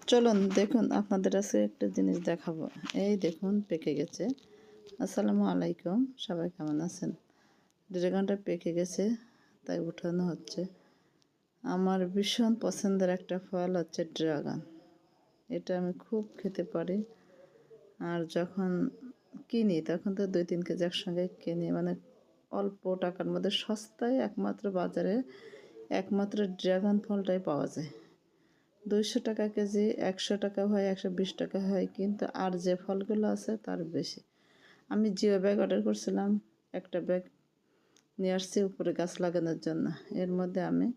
চলুন দেখুন আপনাদের কাছে একটা জিনিস দেখাবো। এই দেখুন পেকে গেছে। আসসালামু আলাইকুম, সবাই কেমন আছেন? ড্রাগনটা পেকে গেছে, তাই উঠানো হচ্ছে। আমার ভীষণ পছন্দের একটা ফল হচ্ছে ড্রাগন। এটা আমি খুব খেতে পারি। আর যখন কিনি তখন তো 2-3 কেজি একসঙ্গে কিনি, মানে অল্প টাকার মধ্যে সস্তায় একমাত্র বাজারে একমাত্র ড্রাগন ফলটাই পাওয়া যায়। 200 টাকা কেজি, 100 টাকা হয়, 120 টাকা হয়, কিন্তু আর যে ফলগুলো আছে তার বেশি। আমি জিও ব্যাগ অর্ডার করছিলাম, একটা ব্যাগ নিয়ে আসছি উপরে গাছ লাগানোর জন্য। এর মধ্যে আমি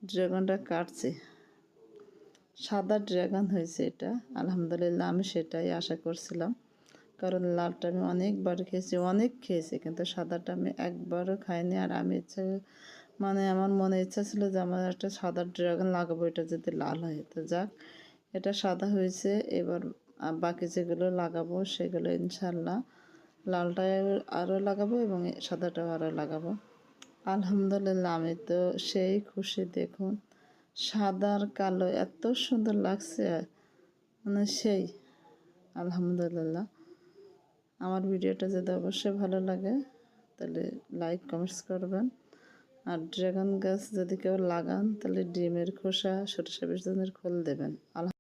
ড্রাগনটা কাটছি, সাদা ড্রাগন হয়েছে এটা। আলহামদুলিল্লাহ, আমি সেটাই আশা করছিলাম, কারণ লালটা আমি অনেকবার খেয়েছি, অনেক খেয়েছি, কিন্তু সাদাটা আমি একবারও খাইনি। আর আমি আমার মনে ইচ্ছা ছিল যে আমার একটা সাদা ড্রাগন লাগাবো, এটা যদি লাল হয়। তো যাক, এটা সাদা হয়েছে। এবার বাকি যেগুলো লাগাবো সেগুলো ইনশাল্লাহ লালটায় আরও লাগাবো এবং সাদাটাও আরও লাগাবো। আলহামদুলিল্লাহ, আমি তো সেই খুশি। দেখুন সাদার কালো এত সুন্দর লাগছে, মানে সেই। আলহামদুলিল্লাহ, আমার ভিডিওটা যদি অবশ্যই ভালো লাগে তাহলে লাইক কমেন্টস করবেন। আর ড্রাগন গাছ যদি কেউ লাগান তাহলে ডিমের খোসা, সরিষা বীজের খোল দেবেন।